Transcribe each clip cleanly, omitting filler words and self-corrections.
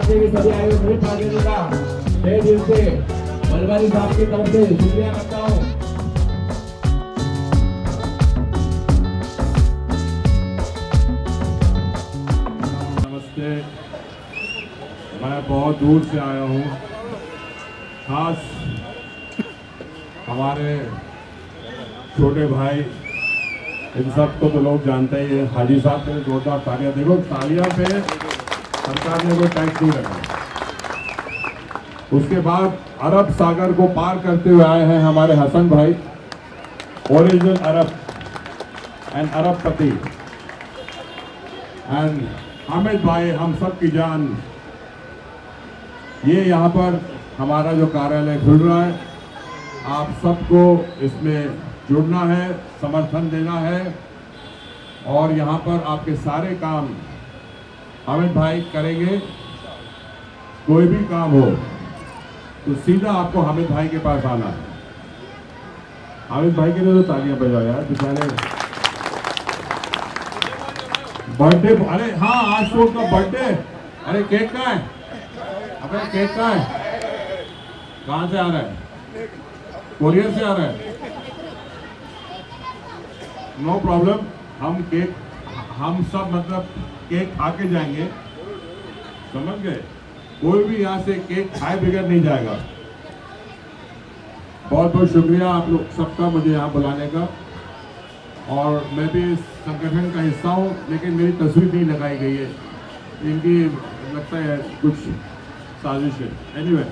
के भी सभी आयोजक भी भाग लेने का तहे दिल से मलबारी साहब की तरफ से शुक्रिया करता हूँ। नमस्ते, मैं बहुत दूर से आया हूँ, खास हमारे छोटे भाई, इन सब को तो लोग जानते ही हैं। हाजी साहब ने जोरदार तालियां, देखो तालियां पे सरकार ने कोई टैक्स नहीं लगा। उसके बाद अरब सागर को पार करते हुए आए हैं हमारे हसन भाई, ओरिजिनल अरब एंड अरबपति, एंड हामिद भाई, हम सब की जान। ये यहाँ पर हमारा जो कार्यालय खुल रहा है, आप सबको इसमें जुड़ना है, समर्थन देना है, और यहाँ पर आपके सारे काम हामिद भाई करेंगे। कोई भी काम हो तो सीधा आपको हामिद भाई के पास आना है। हामिद भाई के लिए तो तालियां बजाओ यार, बेचारे बर्थडे। अरे हाँ, आज तो उनका बर्थडे। अरे केक कहाँ है? अबे केक कहाँ है? कहाँ से आ रहा है? कोरियर से आ रहा है? नो प्रॉब्लम, हम केक, हम सब मतलब केक खा के जाएंगे, समझ गए? कोई भी यहाँ से केक खाए बगैर नहीं जाएगा। बहुत बहुत शुक्रिया आप लोग सबका मुझे यहाँ बुलाने का, और मैं भी इस संगठन का हिस्सा हूँ, लेकिन मेरी तस्वीर नहीं लगाई गई है, इनकी लगता है कुछ साजिश है। एनीवे,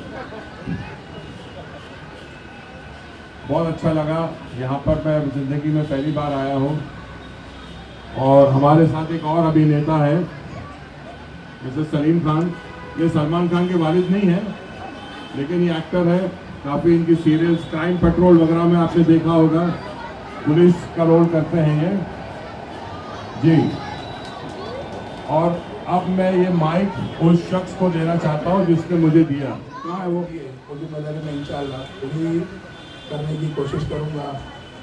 बहुत अच्छा लगा यहाँ पर, मैं जिंदगी में पहली बार आया हूँ, और हमारे साथ एक और अभिनेता है मिस्टर सलीम खान। ये सलमान खान के वालिद नहीं है, लेकिन ये एक्टर है, काफ़ी इनकी सीरियल्स, क्राइम पेट्रोल वगैरह में आपने देखा होगा, पुलिस का रोल करते हैं ये जी। और अब मैं ये माइक उस शख्स को देना चाहता हूँ जिसने मुझे दिया। कहाँ है वो? जिम्मेदारी में इंशाअल्लाह पूरी करने की कोशिश करूँगा,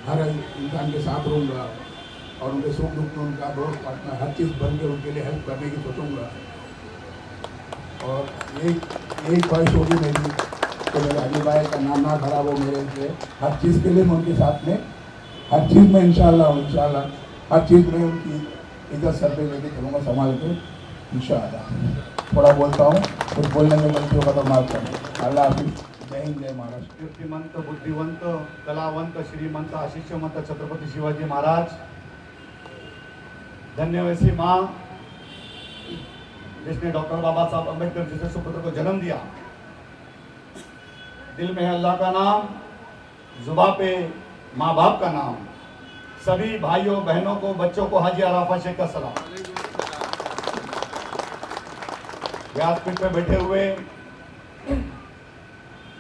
हर इंसान के साथ रहूँगा, और उनके सुख दुख में उनका दोस्त पार्टनर हर चीज़ बन के उनके लिए हेल्प करने की सोचूंगा। और यही ख्वाहिश होगी मेरी कि मेरे अली भाई का नाम ना खराब हो मेरे से। हर चीज़ के लिए मैं उनके साथ में, हर चीज़ में इंशाअल्लाह हर चीज़ में उनकी इज्जत सर पे लेके चलूँगा, संभाल के इंशाअल्लाह। थोड़ा बोलता हूँ, कुछ बोलने में गलती होगा तो माफ करें। अल्लाह हाफिज़, जय हिंद, जय महाराष्ट्र। कीर्तिमंत, बुद्धिवंत, कलावंत, श्रीमंत, आशिष्यमंत छत्रपति शिवाजी महाराज, धन्य वैसी माँ जिसने डॉक्टर बाबा साहब अम्बेडकर जैसे सुपुत्र को जन्म दिया। दिल में है अल्लाह का नाम, जुबा पे माँ बाप का नाम। सभी भाइयों बहनों को, बच्चों को हाजी अराफा शेख का सलाम। व्यासपीठ पे बैठे हुए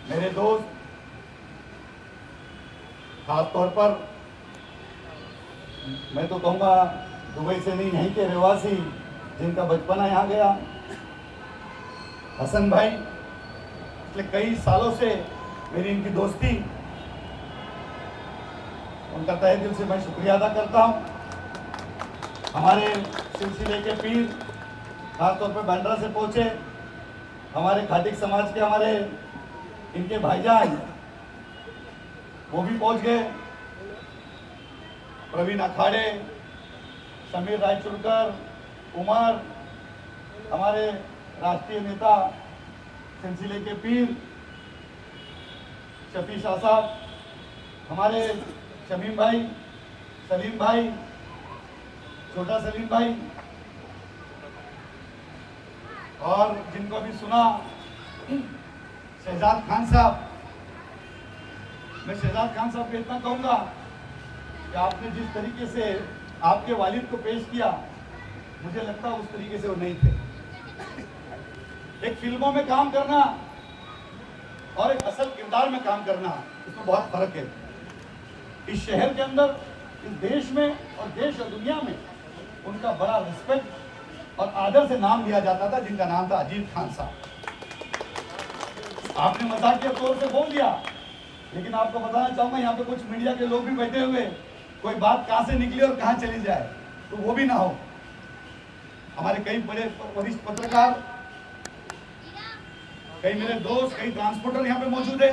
मेरे दोस्त, खास तौर पर मैं तो कहूँगा दुबई से नहीं, यहीं के रहवासी जिनका बचपना यहाँ गया, हसन भाई, पिछले कई सालों से मेरी इनकी दोस्ती, उनका तहे दिल से मैं शुक्रिया अदा करता हूँ। हमारे सिलसिले के पीर खासतौर पर बांद्रा से पहुँचे, हमारे खाटिक समाज के हमारे इनके भाईजान वो भी पहुँच गए, प्रवीण अखाड़े, समीर रायचुरकर, उमर, हमारे राष्ट्रीय नेता सिलसिले के पीर शफी शाह साहब, हमारे शमीम भाई, सलीम भाई, छोटा सलीम भाई, और जिनको अभी सुना शहजाद खान साहब। मैं शहजाद खान साहब को इतना कहूँगा कि आपने जिस तरीके से आपके वालिद को पेश किया, मुझे लगता है उस तरीके से वो नहीं थे। एक फिल्मों में काम करना और एक असल किरदार में काम करना, इसमें बहुत फर्क है। इस शहर के अंदर, इस देश में और देश और दुनिया में उनका बड़ा रिस्पेक्ट और आदर से नाम लिया जाता था, जिनका नाम था अजीज खान साहब। आपने मजाकिया तौर से बोल दिया, लेकिन आपको बताना चाहूंगा यहाँ पे कुछ मीडिया के लोग भी बैठे हुए, कोई बात कहाँ से निकली और कहाँ चली जाए तो वो भी ना हो। हमारे कई बड़े वरिष्ठ पत्रकार कई मेरे दोस्त, कई ट्रांसपोर्टर यहाँ पे मौजूद है,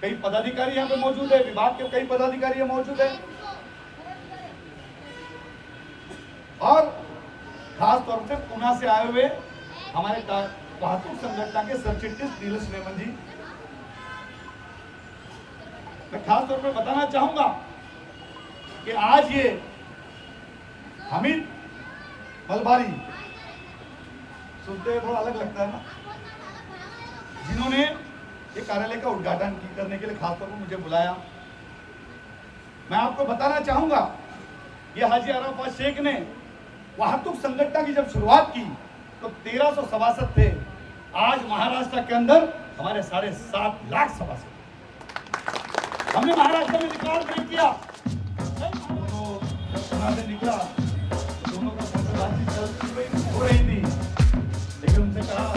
कई पदाधिकारी यहाँ पे मौजूद है, विभाग के कई पदाधिकारी यहाँ मौजूद है, और खास तौर पे पुणे से आए हुए हमारे वाहतुक संगठन के सब चिटनीस नीलेश मेमन जी। मैं खास तौर पे बताना चाहूंगा कि आज ये हमीद मलबारी, सुनते हुए थोड़ा अलग लगता है ना, जिन्होंने ये कार्यालय का उद्घाटन करने के लिए खासतौर पर मुझे बुलाया। मैं आपको बताना चाहूंगा, ये हाजी अराफात शेख ने वाहतुक संगठन की जब शुरुआत की तो 1300 सभासद थे। आज महाराष्ट्र के अंदर हमारे 7.5 लाख सभासद। हमने महाराष्ट्र में रिकॉर्ड ब्रेक किया। दोनों पुणे से निकला, दोनों का बातचीत हो रही थी, लेकिन उनसे कहा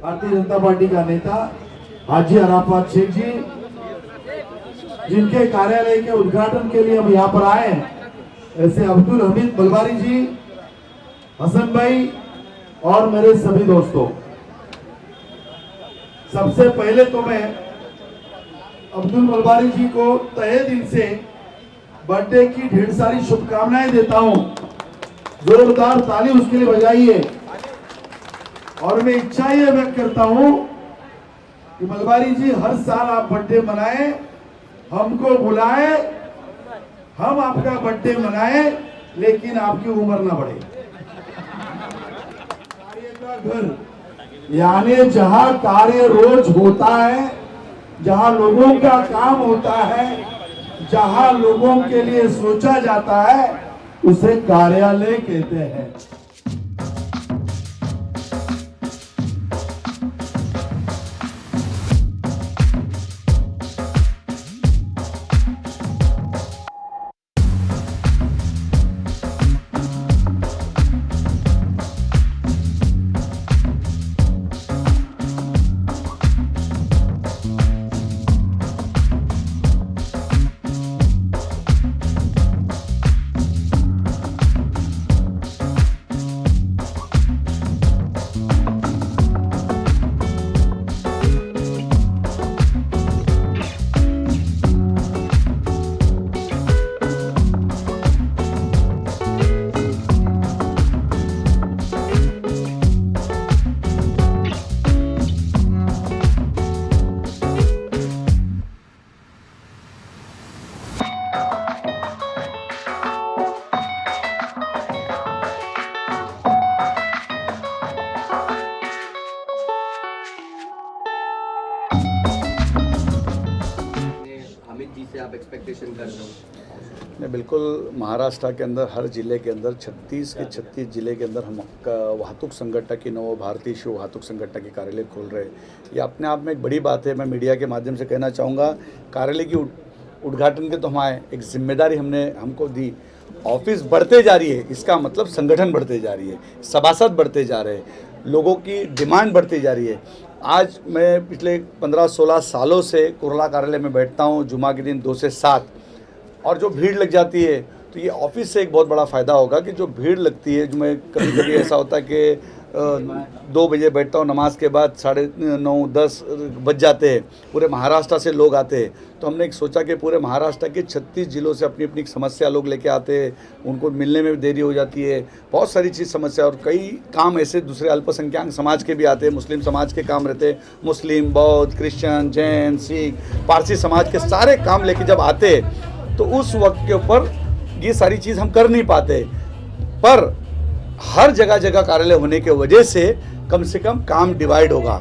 भारतीय जनता पार्टी का नेता हाजी अराफात शेख जी, जिनके कार्यालय के उद्घाटन के लिए हम यहाँ पर आए, ऐसे अब्दुल हमीद मलबारी जी, हसन भाई और मेरे सभी दोस्तों, सबसे पहले तो मैं अब्दुल मलबारी जी को तहे दिल से बर्थडे की ढेर सारी शुभकामनाएं देता हूं। जोरदार ताली उसके लिए बजाइए। और मैं इच्छा ये व्यक्त करता हूं कि मलबारी जी हर साल आप बर्थडे मनाएं, हमको बुलाएं, हम आपका बर्थडे मनाएं, लेकिन आपकी उम्र ना बढ़े। कार्य का घर यानी जहां कार्य रोज होता है, जहां लोगों का काम होता है, जहां लोगों के लिए सोचा जाता है, उसे कार्यालय कहते हैं। आप एक्सपेक्टेशन कर रहे हो? नहीं, बिल्कुल महाराष्ट्र के अंदर हर ज़िले के अंदर 36 के 36 ज़िले के अंदर हम वाहतुक संगठन की नव भारतीय शिव वाहतुक संगठन के कार्यालय खोल रहे हैं। ये अपने आप में एक बड़ी बात है। मैं मीडिया के माध्यम से कहना चाहूँगा, कार्यालय की उद्घाटन के तो हमारे एक जिम्मेदारी हमको दी। ऑफिस बढ़ते जा रही है, इसका मतलब संगठन बढ़ते जा रही है, सभासद बढ़ते जा रहे हैं, लोगों की डिमांड बढ़ती जा रही है। आज मैं पिछले 15-16 सालों से कुरला कार्यालय में बैठता हूँ, जुमा के दिन 2 से 7, और जो भीड़ लग जाती है तो ये ऑफिस से एक बहुत बड़ा फ़ायदा होगा कि जो भीड़ लगती है, जो मैं कभी ऐसा होता है कि 2 बजे बैठता हूँ, नमाज के बाद 9:30-10 बज जाते हैं, पूरे महाराष्ट्र से लोग आते हैं। तो हमने एक सोचा कि पूरे महाराष्ट्र के 36 ज़िलों से अपनी अपनी समस्या लोग लेके आते हैं, उनको मिलने में भी देरी हो जाती है, बहुत सारी चीज़ समस्या, और कई काम ऐसे दूसरे अल्पसंख्यक समाज के भी आते हैं, मुस्लिम समाज के काम रहते हैं, मुस्लिम, बौद्ध, क्रिश्चियन, जैन, सिख, पारसी समाज के सारे काम लेके जब आते हैं तो उस वक्त के ऊपर ये सारी चीज़ हम कर नहीं पाते। पर हर जगह जगह कार्यालय होने के वजह से कम काम डिवाइड होगा,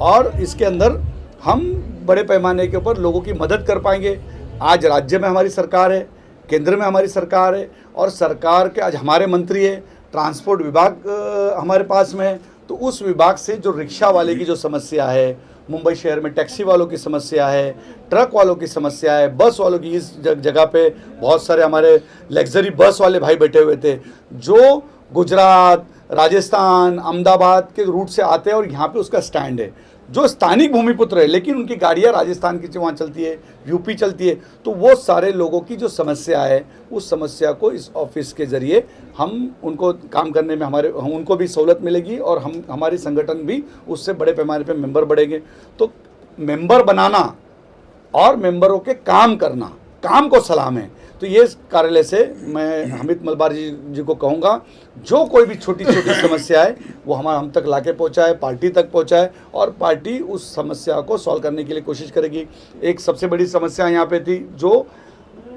और इसके अंदर हम बड़े पैमाने के ऊपर लोगों की मदद कर पाएंगे। आज राज्य में हमारी सरकार है, केंद्र में हमारी सरकार है, और सरकार के आज हमारे मंत्री है, ट्रांसपोर्ट विभाग हमारे पास में है। तो उस विभाग से जो रिक्शा वाले की जो समस्या है, मुंबई शहर में टैक्सी वालों की समस्या है, ट्रक वालों की समस्या है, बस वालों की, इस जगह पे बहुत सारे हमारे लग्जरी बस वाले भाई बैठे हुए थे जो गुजरात, राजस्थान, अहमदाबाद के रूट से आते हैं और यहाँ पे उसका स्टैंड है, जो स्थानिक भूमिपुत्र है, लेकिन उनकी गाड़ियाँ राजस्थान की वहाँ चलती है, यूपी चलती है। तो वो सारे लोगों की जो समस्या है, उस समस्या को इस ऑफिस के ज़रिए हम उनको काम करने में उनको भी सहूलत मिलेगी और हमारी संगठन भी उससे बड़े पैमाने पे मेंबर बढ़ेंगे। तो मेंबर बनाना और मेंबरों के काम करना, काम को सलाम है। तो ये कार्यालय से मैं अमित मलबारी जी को कहूँगा, जो कोई भी छोटी छोटी समस्या है वो हम तक लाके पहुँचाए, पार्टी तक पहुँचाए, और पार्टी उस समस्या को सॉल्व करने के लिए कोशिश करेगी। एक सबसे बड़ी समस्या यहाँ पे थी, जो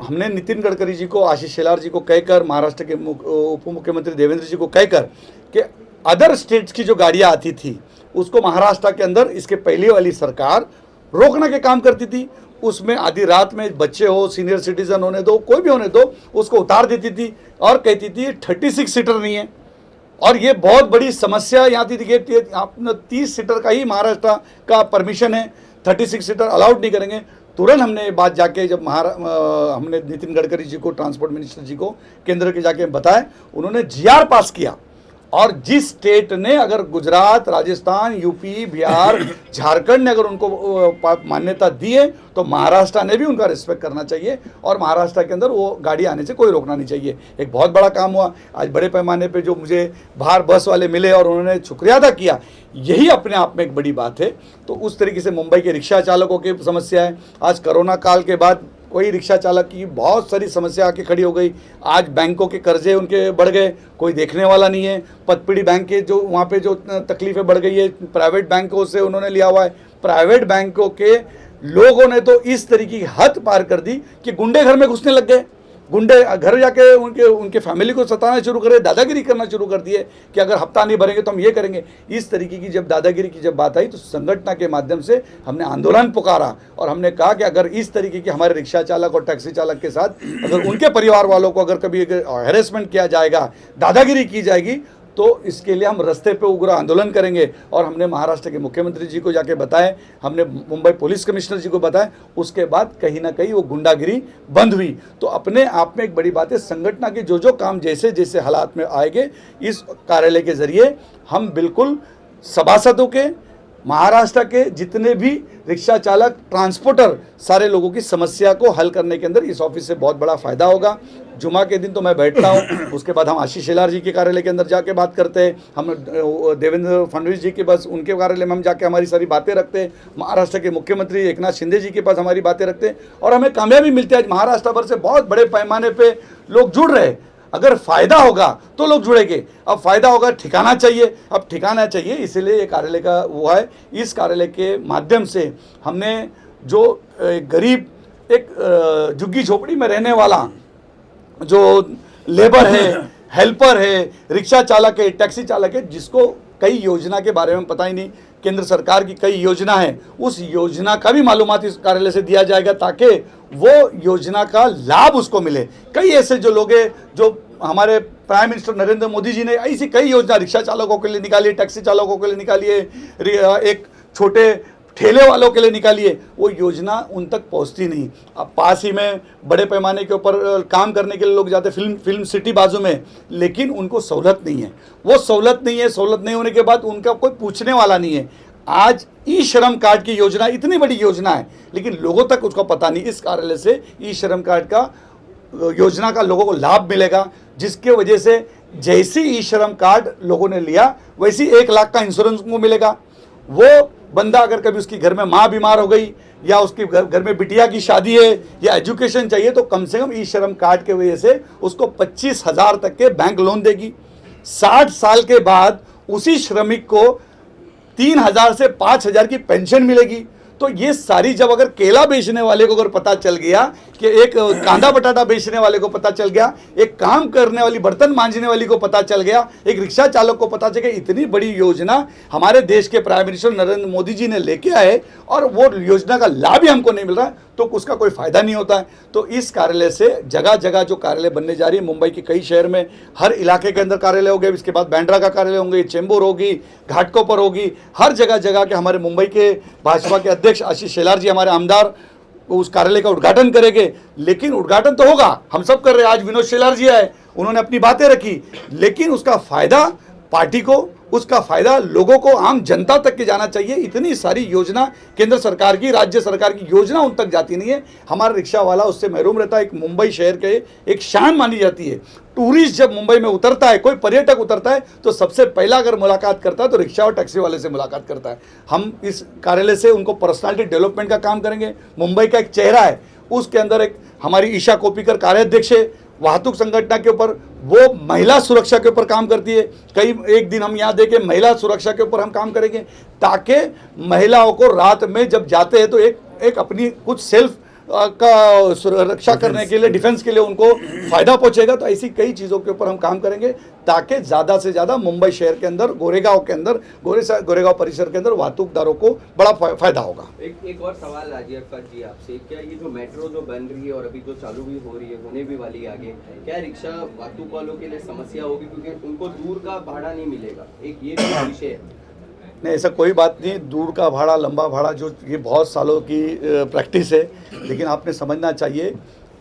हमने नितिन गडकरी जी को, आशीष शेलार जी को कहकर, महाराष्ट्र के उप मुख्यमंत्री देवेंद्र जी को कहकर कि अदर स्टेट्स की जो गाड़ियाँ आती थी उसको महाराष्ट्र के अंदर इसके पहले वाली सरकार रोकने के काम करती थी। उसमें आधी रात में बच्चे हो, सीनियर सिटीजन होने दो, कोई भी होने दो, उसको उतार देती थी और कहती थी 36 सीटर नहीं है। और ये बहुत बड़ी समस्या यहाँ थी कि आप 30 सीटर का ही महाराष्ट्र का परमिशन है, 36 सीटर अलाउड नहीं करेंगे। तुरंत हमने ये बात जाके जब हमने नितिन गडकरी जी को, ट्रांसपोर्ट मिनिस्टर जी को केंद्र के जाके बताया, उन्होंने GR पास किया। और जिस स्टेट ने, अगर गुजरात, राजस्थान, यूपी, बिहार, झारखंड ने अगर उनको मान्यता दी है, तो महाराष्ट्र ने भी उनका रिस्पेक्ट करना चाहिए और महाराष्ट्र के अंदर वो गाड़ी आने से कोई रोकना नहीं चाहिए। एक बहुत बड़ा काम हुआ आज बड़े पैमाने पे, जो मुझे बाहर बस वाले मिले और उन्होंने शुक्रिया अदा किया, यही अपने आप में एक बड़ी बात है। तो उस तरीके से मुंबई के रिक्शा चालकों की समस्या है। आज कोरोना काल के बाद कोई रिक्शा चालक की बहुत सारी समस्या आके खड़ी हो गई। आज बैंकों के कर्जे उनके बढ़ गए, कोई देखने वाला नहीं है। पतपीढ़ी बैंक के जो वहाँ पे जो तकलीफें बढ़ गई है, प्राइवेट बैंकों से उन्होंने लिया हुआ है। प्राइवेट बैंकों के लोगों ने तो इस तरीके की हद पार कर दी कि गुंडे घर में घुसने लग गए। गुंडे घर जाके उनके फैमिली को सताना शुरू करे, दादागिरी करना शुरू कर दिए कि अगर हफ्ता नहीं भरेंगे तो हम ये करेंगे। इस तरीके की जब दादागिरी की जब बात आई, तो संगठन के माध्यम से हमने आंदोलन पुकारा और हमने कहा कि अगर इस तरीके के हमारे रिक्शा चालक और टैक्सी चालक के साथ अगर उनके परिवार वालों को अगर कभी हैरेसमेंट किया जाएगा, दादागिरी की जाएगी, तो इसके लिए हम रास्ते पे उग्र आंदोलन करेंगे। और हमने महाराष्ट्र के मुख्यमंत्री जी को जाके बताए, हमने मुंबई पुलिस कमिश्नर जी को बताया। उसके बाद कहीं ना कहीं वो गुंडागिरी बंद हुई। तो अपने आप में एक बड़ी बात है, संगठन के जो काम जैसे जैसे हालात में आएंगे, इस कार्यालय के जरिए हम बिल्कुल सभासदों के, महाराष्ट्र के जितने भी रिक्शा चालक, ट्रांसपोर्टर, सारे लोगों की समस्या को हल करने के अंदर इस ऑफिस से बहुत बड़ा फायदा होगा। जुमा के दिन तो मैं बैठता हूँ, उसके बाद हम आशीष शेलार जी के कार्यालय के अंदर जाके बात करते हैं। हम देवेंद्र फडणवीस जी के पास, उनके कार्यालय में हम जाके हमारी सारी बातें रखते हैं। महाराष्ट्र के मुख्यमंत्री एकनाथ शिंदे जी के पास हमारी बातें रखते हैं और हमें कामयाबी मिलती है। आज महाराष्ट्र भर से बहुत बड़े पैमाने पर लोग जुड़ रहे हैं। अगर फ़ायदा होगा तो लोग जुड़ेंगे। अब फ़ायदा होगा, ठिकाना चाहिए, अब ठिकाना चाहिए, इसीलिए ये कार्यालय का वो है। इस कार्यालय के माध्यम से हमने जो गरीब, एक झुग्गी झोपड़ी में रहने वाला जो लेबर है, हेल्पर है, रिक्शा चालक है, टैक्सी चालक है, जिसको कई योजना के बारे में पता ही नहीं, केंद्र सरकार की कई योजना है, उस योजना का भी मालूमात इस कार्यालय से दिया जाएगा ताकि वो योजना का लाभ उसको मिले। कई ऐसे जो लोग हैं, जो हमारे प्राइम मिनिस्टर नरेंद्र मोदी जी ने ऐसी कई योजना रिक्शा चालकों के लिए निकाली, टैक्सी चालकों के लिए निकाली है, एक छोटे ठेले वालों के लिए निकाली है, वो योजना उन तक पहुंचती नहीं। अब पास ही में बड़े पैमाने के ऊपर काम करने के लिए लोग जाते, फिल्म सिटी बाजू में, लेकिन उनको सहूलत नहीं है। वो सहूलत नहीं है, सहूलत नहीं होने के बाद उनका कोई पूछने वाला नहीं है। आज ई श्रम कार्ड की योजना इतनी बड़ी योजना है, लेकिन लोगों तक उसका पता नहीं। इस कार्यालय से ई श्रम कार्ड का योजना का लोगों को लाभ मिलेगा, जिसके वजह से जैसी ई श्रम कार्ड लोगों ने लिया, वैसी 1 लाख का इंश्योरेंस उनको मिलेगा। वो बंदा अगर कभी उसकी घर में माँ बीमार हो गई या उसकी घर में बिटिया की शादी है या एजुकेशन चाहिए, तो कम से कम ई श्रम कार्ड के वजह से उसको 25,000 तक के बैंक लोन देगी। 60 साल के बाद उसी श्रमिक को 3,000 से 5,000 की पेंशन मिलेगी। तो ये सारी जब अगर केला बेचने वाले को अगर पता चल गया कि एक कांदा बटाटा बेचने वाले को पता चल गया, एक काम करने वाली बर्तन मांजने वाली को पता चल गया, एक रिक्शा चालक को पता चल गया, इतनी बड़ी योजना हमारे देश के प्राइम मिनिस्टर नरेंद्र मोदी जी ने लेके आए और वो योजना का लाभ ही हमको नहीं मिल रहा है तो उसका कोई फायदा नहीं होता है। तो इस कार्यालय से जगह जगह जो कार्यालय बनने जा रही है, मुंबई के कई शहर में हर इलाके के अंदर कार्यालय हो गए, इसके बाद बांद्रा का कार्यालय होंगे, चेंबूर होगी, घाटकोपर होगी, हर जगह जगह के हमारे मुंबई के भाजपा के अध्यक्ष आशीष शेलार जी हमारे आमदार उस कार्यालय का उद्घाटन करेंगे। लेकिन उद्घाटन तो होगा, हम सब कर रहे हैं, आज विनोद शेलार जी आए, उन्होंने अपनी बातें रखी, लेकिन उसका फायदा पार्टी को, उसका फायदा लोगों को, आम जनता तक के जाना चाहिए। इतनी सारी योजना केंद्र सरकार की, राज्य सरकार की योजना उन तक जाती नहीं है। हमारा रिक्शा वाला उससे महरूम रहता है। एक मुंबई शहर के एक शान मानी जाती है। टूरिस्ट जब मुंबई में उतरता है, कोई पर्यटक उतरता है तो सबसे पहला अगर मुलाकात करता है तो रिक्शा और टैक्सी वाले से मुलाकात करता है। हम इस कार्यालय से उनको पर्सनालिटी डेवलपमेंट का काम करेंगे। मुंबई का एक चेहरा है, उसके अंदर एक हमारी ईशा कोपीकर कार्याध्यक्ष है, वाहतुक संगठन के ऊपर, वो महिला सुरक्षा के ऊपर काम करती है। कई एक दिन हम यहाँ देखें महिला सुरक्षा के ऊपर हम काम करेंगे ताकि महिलाओं को रात में जब जाते हैं तो एक अपनी कुछ सेल्फ का सुरक्षा करने के लिए, डिफेंस के लिए उनको फायदा पहुंचेगा। तो ऐसी कई चीज़ों के ऊपर हम काम करेंगे ताकि ज़्यादा से ज़्यादा मुंबई शहर के अंदर, गोरेगांव के अंदर, गोरेगांव परिसर के अंदर वाहतुकदारों को बड़ा फायदा होगा। एक और सवाल राजीव अरफत जी आपसे, क्या ये जो मेट्रो जो बन रही है और अभी जो चालू भी हो रही है, होने भी वाली है आगे, क्या रिक्शा वाहतुक वालों के लिए समस्या होगी क्योंकि उनको दूर का भाड़ा नहीं मिलेगा? एक ये भी विषय है। नहीं, ऐसा कोई बात नहीं। दूर का भाड़ा, लंबा भाड़ा, जो ये बहुत सालों की प्रैक्टिस है, लेकिन आपने समझना चाहिए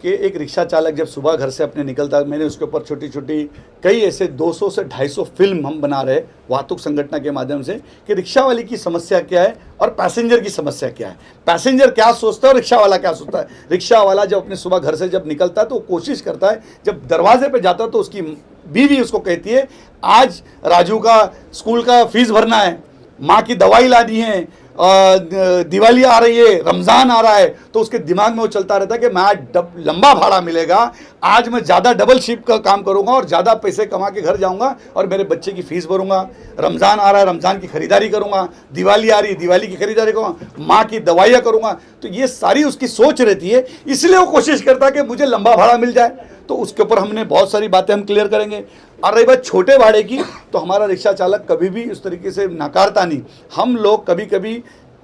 कि एक रिक्शा चालक जब सुबह घर से अपने निकलता है, मैंने उसके ऊपर छोटी छोटी कई ऐसे 200 से 250 फिल्म हम बना रहे वाहतुक संगठन के माध्यम से कि रिक्शा वाले की समस्या क्या है और पैसेंजर की समस्या क्या है, पैसेंजर क्या सोचता है और रिक्शा वाला क्या सोचता है। रिक्शा वाला जब अपने सुबह घर से जब निकलता है तो कोशिश करता है, जब दरवाजे पे जाता है तो उसकी बीवी उसको कहती है आज राजू का स्कूल का फीस भरना है, माँ की दवाई लानी है, दिवाली आ रही है, रमज़ान आ रहा है, तो उसके दिमाग में वो चलता रहता है कि मैं आज लंबा भाड़ा मिलेगा, आज मैं ज़्यादा डबल शिफ्ट का काम करूंगा और ज़्यादा पैसे कमा के घर जाऊंगा और मेरे बच्चे की फीस भरूंगा, रमज़ान आ रहा है, रमज़ान की खरीदारी करूंगा, दिवाली आ रही है, दिवाली की खरीदारी करूँगा, माँ की दवाइयाँ करूँगा। तो ये सारी उसकी सोच रहती है, इसलिए वो कोशिश करता है कि मुझे लंबा भाड़ा मिल जाए। तो उसके ऊपर हमने बहुत सारी बातें हम क्लियर करेंगे। और रही बात छोटे भाड़े की, तो हमारा रिक्शा चालक कभी भी उस तरीके से नकारता नहीं। हम लोग कभी कभी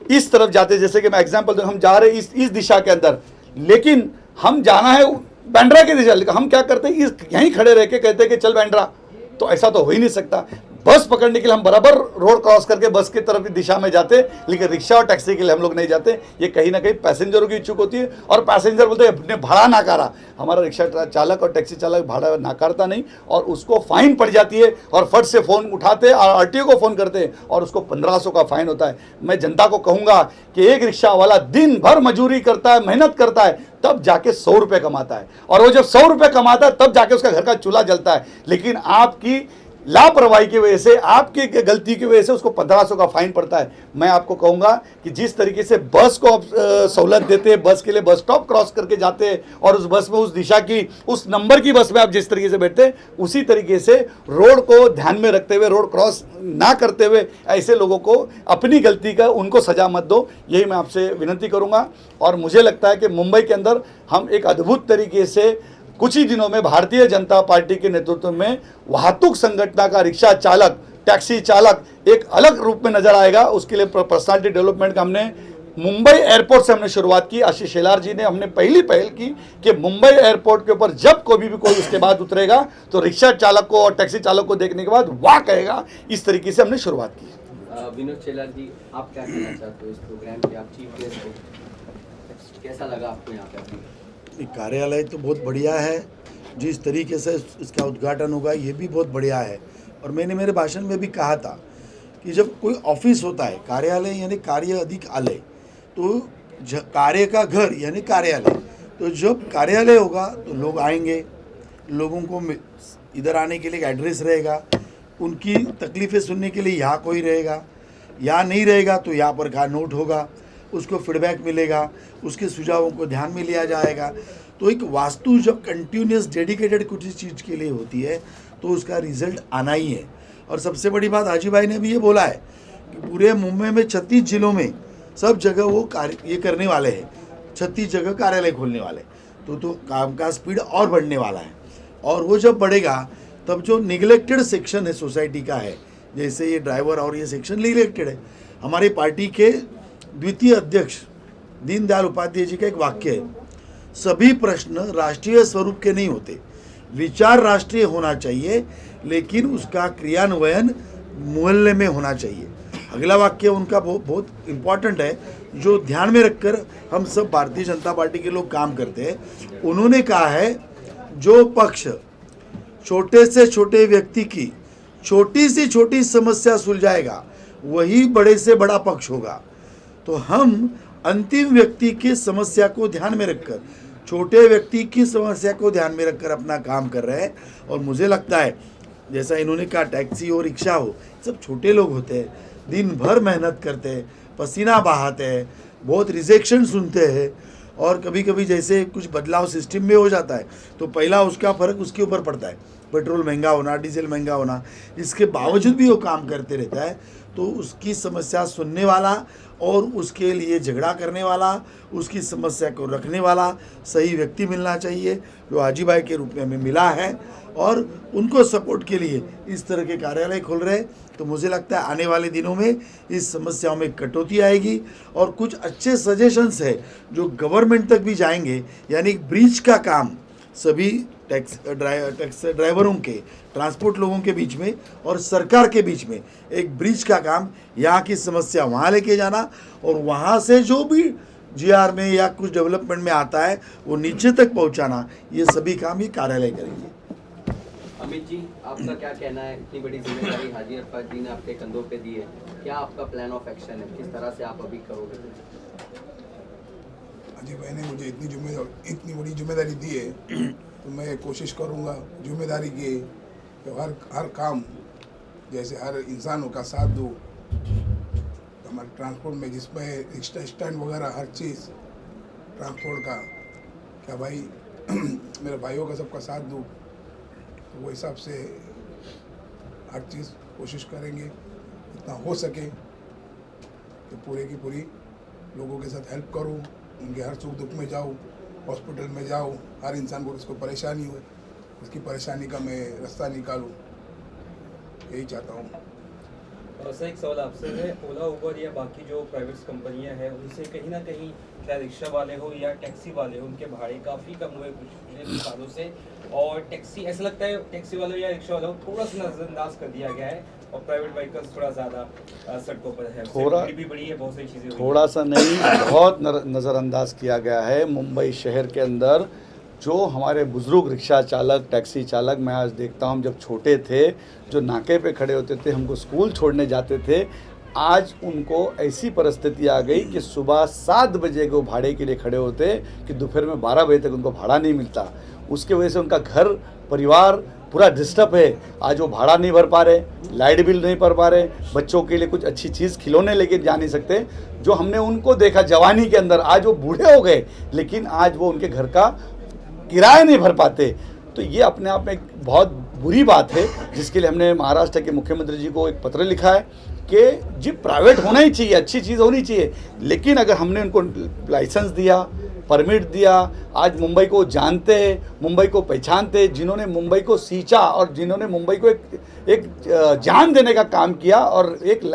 इस तरफ जाते, जैसे कि मैं एग्जांपल दूं, हम जा रहे हैं इस दिशा के अंदर, लेकिन हम जाना है बांद्रा की दिशा, लेकिन हम क्या करते हैं, यहीं खड़े रह के कहते हैं कि चल बांद्रा, तो ऐसा तो हो ही नहीं सकता। बस पकड़ने के लिए हम बराबर रोड क्रॉस करके बस की तरफ की दिशा में जाते, लेकिन रिक्शा और टैक्सी के लिए हम लोग नहीं जाते। ये कहीं ना कहीं पैसेंजरों की इच्छुक होती है और पैसेंजर बोलते हैं अपने भाड़ा नाकारा। हमारा रिक्शा चालक और टैक्सी चालक भाड़ा नाकारता नहीं और उसको फाइन पड़ जाती है और फट से फ़ोन उठाते और आरटीओ को फ़ोन करते और उसको 1500 का फाइन होता है। मैं जनता को कहूँगा कि एक रिक्शा वाला दिन भर मजूरी करता है, मेहनत करता है, तब जाके 100 रुपये कमाता है, और वो जब 100 रुपये कमाता है तब जाके उसका घर का चूल्हा जलता है। लेकिन आपकी लापरवाही की वजह से, आपकी गलती की वजह से उसको 1500 का फाइन पड़ता है। मैं आपको कहूँगा कि जिस तरीके से बस को आप सहूलत देते हैं, बस के लिए बस स्टॉप क्रॉस करके जाते हैं और उस बस में उस दिशा की, उस नंबर की बस में आप जिस तरीके से बैठते हैं, उसी तरीके से रोड को ध्यान में रखते हुए, रोड क्रॉस ना करते हुए ऐसे लोगों को अपनी गलती का उनको सजा मत दो, यही मैं आपसे विनती करूँगा। और मुझे लगता है कि मुंबई के अंदर हम एक अद्भुत तरीके से कुछ ही दिनों में भारतीय जनता पार्टी के नेतृत्व में वाहतुक संगठन का रिक्शा चालक, टैक्सी चालक एक अलग रूप में नजर आएगा। उसके लिए पर्सनालिटी डेवलपमेंट का हमने मुंबई एयरपोर्ट से हमने शुरुआत की। आशीष शेलार जी ने हमने पहली पहल की कि मुंबई एयरपोर्ट के ऊपर जब कोई उसके बाद उतरेगा तो रिक्शा चालक को और टैक्सी चालक को देखने के बाद वाह कहेगा। इस तरीके से हमने शुरुआत की। विनोद शेलार जी, आप क्या कहना चाहते हो इस प्रोग्राम के? आप चीफ गेस्ट हो, कैसा लगा आपको यहाँ पे? कार्यालय तो बहुत बढ़िया है, जिस तरीके से इसका उद्घाटन होगा ये भी बहुत बढ़िया है। और मैंने मेरे भाषण में भी कहा था कि जब कोई ऑफिस होता है, कार्यालय यानी कार्य अधिक आलय, तो कार्य का घर यानी कार्यालय, तो जब कार्यालय होगा तो लोग आएंगे, लोगों को इधर आने के लिए एक एड्रेस रहेगा, उनकी तकलीफ़ें सुनने के लिए यहाँ कोई रहेगा, यहाँ नहीं रहेगा तो यहाँ पर का नोट होगा, उसको फीडबैक मिलेगा, उसके सुझावों को ध्यान में लिया जाएगा। तो एक वास्तु जब कंटिन्यूस डेडिकेटेड कुछ चीज़ के लिए होती है तो उसका रिजल्ट आना ही है। और सबसे बड़ी बात हाजी भाई ने भी ये बोला है कि पूरे मुंबई में 36 जिलों में सब जगह वो कार्य ये करने वाले हैं, 36 जगह कार्यालय खोलने वाले, तो काम का स्पीड और बढ़ने वाला है। और वो जब बढ़ेगा तब जो निगलेक्टेड सेक्शन है सोसाइटी का है, जैसे ये ड्राइवर और ये सेक्शन निगलेक्टेड है। हमारी पार्टी के द्वितीय अध्यक्ष दीनदयाल उपाध्याय जी का एक वाक्य है, सभी प्रश्न राष्ट्रीय स्वरूप के नहीं होते, विचार राष्ट्रीय होना चाहिए लेकिन उसका क्रियान्वयन मोहल्ले में होना चाहिए। अगला वाक्य उनका बहुत इम्पॉर्टेंट है, जो ध्यान में रखकर हम सब भारतीय जनता पार्टी के लोग काम करते हैं। उन्होंने कहा है, जो पक्ष छोटे से छोटे व्यक्ति की छोटी से छोटी समस्या सुलझाएगा वही बड़े से बड़ा पक्ष होगा। तो हम अंतिम व्यक्ति की समस्या को ध्यान में रखकर, छोटे व्यक्ति की समस्या को ध्यान में रखकर अपना काम कर रहे हैं। और मुझे लगता है, जैसा इन्होंने कहा, टैक्सी हो, रिक्शा हो, सब छोटे लोग होते हैं, दिन भर मेहनत करते हैं, पसीना बहाते हैं, बहुत रिजेक्शन सुनते हैं, और कभी कभी जैसे कुछ बदलाव सिस्टम में हो जाता है तो पहला उसका फ़र्क उसके ऊपर पड़ता है, पेट्रोल महंगा होना, डीजल महंगा होना, इसके बावजूद भी वो काम करते रहता है। तो उसकी समस्या सुनने वाला और उसके लिए झगड़ा करने वाला, उसकी समस्या को रखने वाला सही व्यक्ति मिलना चाहिए, जो हाजी भाई के रूप में हमें मिला है। और उनको सपोर्ट के लिए इस तरह के कार्यालय खोल रहे हैं। तो मुझे लगता है आने वाले दिनों में इस समस्याओं में कटौती आएगी और कुछ अच्छे सजेशंस है जो गवर्नमेंट तक भी जाएंगे। यानी ब्रिज का काम सभी टैक्स ड्राइवरों के, ट्रांसपोर्ट लोगों के बीच में और सरकार के बीच में एक ब्रिज का काम, यहाँ की समस्या वहाँ लेके जाना और वहाँ से जो भी जीआर में या कुछ डेवलपमेंट में आता है वो नीचे तक पहुँचाना, ये सभी काम ये कार्यालय करेंगे। अमित जी, आपका क्या कहना है? इतनी बड़ी जिम्मेदारी हाजी अरफात जी ने आपके कंधों पे दी है, क्या आपका प्लान ऑफ एक्शन है? किस तरह से आप अभी करोगे? अजय भाई ने मुझे इतनी बड़ी जिम्मेदारी दी है तो मैं कोशिश करूंगा जिम्मेदारी की तो हर काम, जैसे हर इंसानों का साथ दूँ। हमारे ट्रांसपोर्ट में जिसमें रिक्शा स्टैंड वगैरह हर चीज़ ट्रांसपोर्ट का, क्या भाई मेरे भाइयों का सबका साथ दूँ, तो वो हिसाब से हर चीज़ कोशिश करेंगे जितना हो सके तो पूरे की पूरी लोगों के साथ हेल्प करूं, उनके हर सुख दुख में जाऊं, हॉस्पिटल में जाऊं, हर इंसान को जिसको परेशानी हो उसकी परेशानी का मैं रास्ता निकालूं, यही चाहता हूं। सर, एक सवाल आपसे है, ओला उबर या बाकी जो प्राइवेट कंपनियां हैं उनसे कहीं ना कहीं चाहे रिक्शा वाले हो या टैक्सी वाले हो, उनके भाड़े काफ़ी कम हुए पिछले सालों से, और टैक्सी ऐसा लगता है टैक्सी वालों या रिक्शा वालों को थोड़ा सा नजरअंदाज कर दिया गया है और प्राइवेट व्हीकल्स थोड़ा ज़्यादा सड़कों पर है, थोड़ा भी बड़ी है, बहुत सारी चीज़ें, थोड़ा सा नहीं, बहुत नज़रअंदाज किया गया है। मुंबई शहर के अंदर जो हमारे बुज़ुर्ग रिक्शा चालक, टैक्सी चालक, मैं आज देखता हूँ, जब छोटे थे जो नाके पे खड़े होते थे, हमको स्कूल छोड़ने जाते थे, आज उनको ऐसी परिस्थिति आ गई कि सुबह 7 बजे को भाड़े के लिए खड़े होते कि दोपहर में 12 बजे तक उनको भाड़ा नहीं मिलता। उसके वजह से उनका घर परिवार पूरा डिस्टर्ब है। आज वो भाड़ा नहीं भर पा रहे, लाइट बिल नहीं भर पा रहे, बच्चों के लिए कुछ अच्छी चीज़ खिलौने लेके जा नहीं सकते। जो हमने उनको देखा जवानी के अंदर, आज वो बूढ़े हो गए लेकिन आज वो उनके घर का किराया नहीं भर पाते। तो ये अपने आप में एक बहुत बुरी बात है, जिसके लिए हमने महाराष्ट्र के मुख्यमंत्री जी को एक पत्र लिखा है कि जी प्राइवेट होना ही चाहिए, अच्छी चीज़ होनी चाहिए, लेकिन अगर हमने उनको लाइसेंस दिया, परमिट दिया, आज मुंबई को जानते, मुंबई को पहचानते, जिन्होंने मुंबई को सींचा और जिन्होंने मुंबई को एक जान देने का काम किया, और एक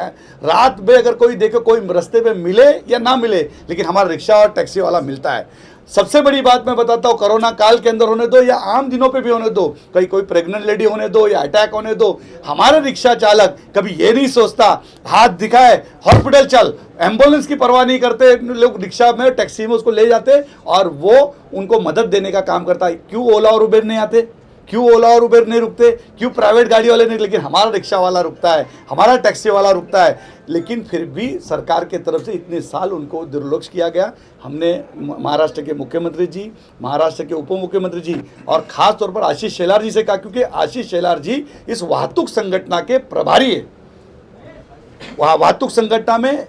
रात में अगर कोई देखे, कोई रास्ते पे मिले या ना मिले, लेकिन हमारा रिक्शा और टैक्सी वाला मिलता है। सबसे बड़ी बात मैं बताता हूँ, कोरोना काल के अंदर होने दो या आम दिनों पे भी होने दो, कहीं कोई प्रेग्नेंट लेडी होने दो या अटैक होने दो, हमारा रिक्शा चालक कभी ये नहीं सोचता हाथ दिखाए हॉस्पिटल चल, एम्बुलेंस की परवाह नहीं करते, लोग रिक्शा में टैक्सी में उसको ले जाते और वो उनको मदद देने का काम करता है। क्यों ओला और उबेर नहीं आते? क्यों ओला और उबेर नहीं रुकते? क्यों प्राइवेट गाड़ी वाले नहीं? लेकिन हमारा रिक्शा वाला रुकता है, हमारा टैक्सी वाला रुकता है। लेकिन फिर भी सरकार के तरफ से इतने साल उनको दुर्लक्ष्य किया गया। हमने महाराष्ट्र के मुख्यमंत्री जी, महाराष्ट्र के उप मुख्यमंत्री जी और ख़ास तौर पर आशीष शेलार जी से कहा, क्योंकि आशीष शेलार जी इस वाहतुक संगठन के प्रभारी है, वहाँ वाहतुक संगठन में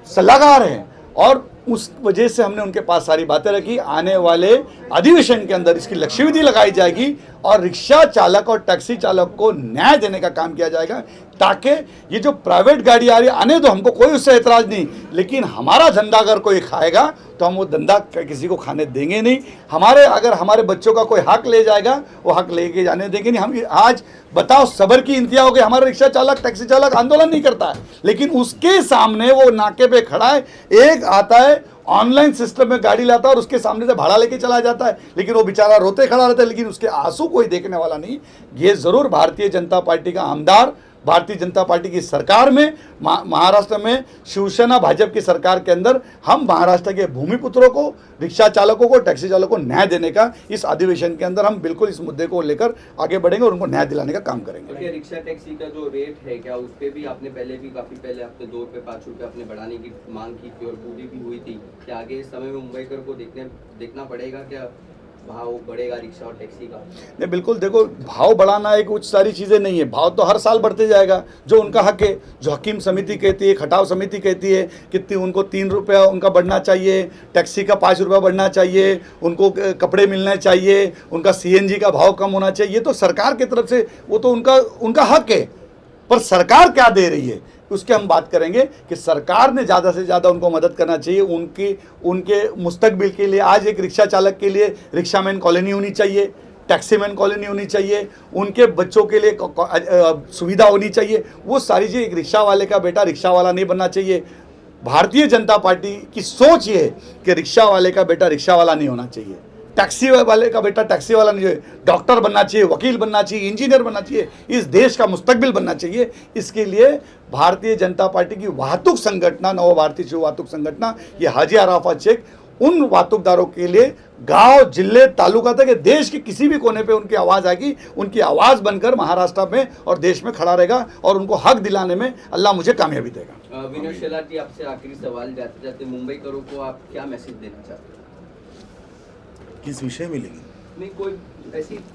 सलाहकार हैं, और उस वजह से हमने उनके पास सारी बातें रखी। आने वाले अधिवेशन के अंदर इसकी लक्ष्य विधि लगाई जाएगी और रिक्शा चालक और टैक्सी चालक को न्याय देने का काम किया जाएगा, ताकि ये जो प्राइवेट गाड़ी आ रही है आने दो, हमको कोई उससे ऐतराज़ नहीं, लेकिन हमारा धंधा अगर कोई खाएगा तो हम वो धंधा किसी को खाने देंगे नहीं। अगर हमारे बच्चों का कोई हक ले जाएगा वो हक लेके जाने देंगे नहीं। हम आज बताओ सबर की इंतहा हो गई, हमारा रिक्शा चालक टैक्सी चालक आंदोलन नहीं करता है, लेकिन उसके सामने वो नाके पे खड़ा है, एक आता है ऑनलाइन सिस्टम में गाड़ी लाता है और उसके सामने से भाड़ा लेके चला जाता है, लेकिन वो बेचारा रोते खड़ा रहता है, लेकिन उसके आंसू कोई देखने वाला नहीं। ये ज़रूर भारतीय जनता पार्टी का आमदार, भारतीय जनता पार्टी की सरकार में, महाराष्ट्र में शिवसेना भाजपा की सरकार के अंदर हम महाराष्ट्र के भूमिपुत्रों को, रिक्शा चालकों को, टैक्सी चालकों को न्याय देने का इस अधिवेशन के अंदर हम बिल्कुल इस मुद्दे को लेकर आगे बढ़ेंगे और उनको न्याय दिलाने का काम करेंगे। क्या रिक्शा टैक्सी का जो रेट है, क्या उस पर भी आपने काफी पहले हफ्ते 2 रुपये 5 रुपये आपने बढ़ाने की मांग की थी और पूरी भी हुई थी? क्या आगे इस समय में मुंबईकर को देखना पड़ेगा, क्या भाव बढ़ेगा रिक्शा और टैक्सी का? नहीं, बिल्कुल। देखो, भाव बढ़ाना एक कुछ सारी चीज़ें नहीं है, भाव तो हर साल बढ़ते जाएगा, जो उनका हक है। जो हकीम समिति कहती है, खटाव समिति कहती है कि उनको 3 रुपया उनका बढ़ना चाहिए, टैक्सी का 5 रुपया बढ़ना चाहिए, उनको कपड़े मिलने चाहिए, उनका CNG का भाव कम होना चाहिए, ये तो सरकार की तरफ से वो तो उनका हक है। पर सरकार क्या दे रही है उसके हम बात करेंगे कि सरकार ने ज़्यादा से ज़्यादा उनको मदद करना चाहिए। उनके मुस्तकबिल के लिए आज एक रिक्शा चालक के लिए रिक्शामैन कॉलोनी होनी चाहिए, टैक्सीमैन कॉलोनी होनी चाहिए, उनके बच्चों के लिए सुविधा होनी चाहिए। वो सारी चीज़, एक रिक्शा वाले का बेटा रिक्शा वाला नहीं बनना चाहिए। भारतीय जनता पार्टी की सोच ये है कि रिक्शा वाले का बेटा रिक्शा वाला नहीं होना चाहिए, टैक्सी वाले का बेटा टैक्सी वाला नहीं चाहिए, डॉक्टर बनना चाहिए, वकील बनना चाहिए, इंजीनियर बनना चाहिए, इस देश का मुस्तकबिल बनना चाहिए। इसके लिए भारतीय जनता पार्टी की वाहतुक संगठना, नव भारतीय शिव वाहतुक संगठना, ये हाजी अराफात शेख उन वाहतुकदारों के लिए गांव, जिले, तालुका तक देश के किसी भी कोने पे उनकी आवाज़ आएगी, उनकी आवाज़ बनकर महाराष्ट्र में और देश में खड़ा रहेगा और उनको हक दिलाने में अल्लाह मुझे कामयाबी देगा। विनोद शेलार जी, आपसे आखिरी सवाल, जाते जाते मुंबईकरों को आप क्या मैसेज देना चाहते हैं? किस विषय में लेंगे? नहीं, कोई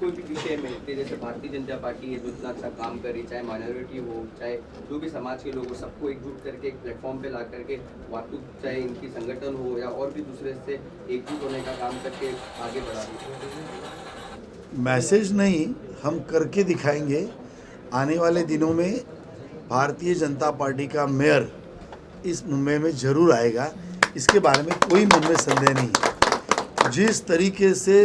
भी विषय में, जैसे भारतीय जनता पार्टी है जो इतना अच्छा काम कर रही, चाहे माइनॉरिटी हो, चाहे जो भी समाज के लोग हो, सबको एकजुट करके एक प्लेटफॉर्म पे ला करके वातुक, चाहे इनकी संगठन हो या और भी दूसरे से एकजुट होने का काम करके आगे बढ़ा रही। मैसेज नहीं, हम करके दिखाएंगे। आने वाले दिनों में भारतीय जनता पार्टी का मेयर इस मुंबई में जरूर आएगा, इसके बारे में कोई मन में संदेह नहीं है। जिस तरीके से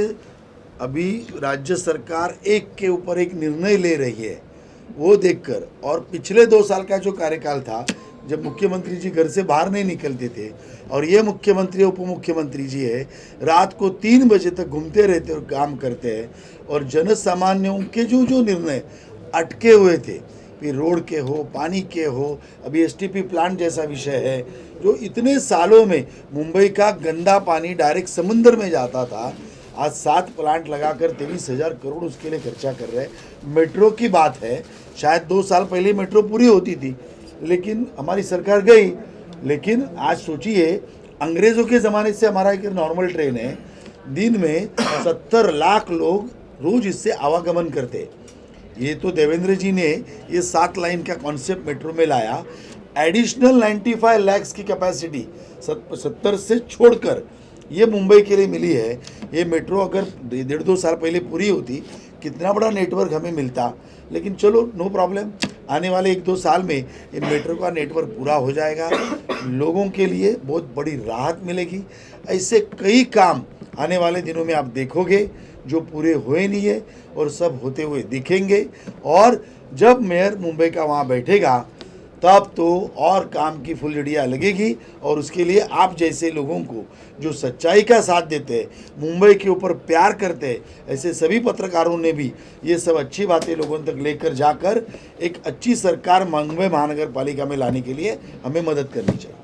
अभी राज्य सरकार एक के ऊपर एक निर्णय ले रही है वो देखकर, और पिछले 2 साल का जो कार्यकाल था जब मुख्यमंत्री जी घर से बाहर नहीं निकलते थे और ये मुख्यमंत्री उप मुख्यमंत्री जी है रात को 3 बजे तक घूमते रहते और काम करते हैं, और जन सामान्यों के जो निर्णय अटके हुए थे, फिर रोड के हो, पानी के हो, अभी STP प्लांट जैसा विषय है, जो इतने सालों में मुंबई का गंदा पानी डायरेक्ट समुद्र में जाता था, आज 7 प्लांट लगाकर 23,000 करोड़ उसके लिए खर्चा कर रहे हैं। मेट्रो की बात है, शायद 2 साल पहले मेट्रो पूरी होती थी, लेकिन हमारी सरकार गई। लेकिन आज सोचिए, अंग्रेज़ों के ज़माने से हमारा एक नॉर्मल ट्रेन है, दिन में 70 लाख लोग रोज़ इससे आवागमन करते। ये तो देवेंद्र जी ने ये 7 लाइन का कॉन्सेप्ट मेट्रो में लाया, एडिशनल 95 लाख की कैपेसिटी 70 से छोड़कर ये मुंबई के लिए मिली है। ये मेट्रो अगर 1.5-2 साल पहले पूरी होती, कितना बड़ा नेटवर्क हमें मिलता। लेकिन चलो, नो प्रॉब्लम, आने वाले 1-2 साल में ये मेट्रो का नेटवर्क पूरा हो जाएगा, लोगों के लिए बहुत बड़ी राहत मिलेगी। ऐसे कई काम आने वाले दिनों में आप देखोगे जो पूरे हुए नहीं है और सब होते हुए दिखेंगे। और जब मेयर मुंबई का वहाँ बैठेगा तब तो और काम की फुलझड़ियाँ लगेगी, और उसके लिए आप जैसे लोगों को जो सच्चाई का साथ देते हैं, मुंबई के ऊपर प्यार करते हैं, ऐसे सभी पत्रकारों ने भी ये सब अच्छी बातें लोगों तक लेकर जाकर एक अच्छी सरकार मुंबई महानगर पालिका में लाने के लिए हमें मदद करनी चाहिए।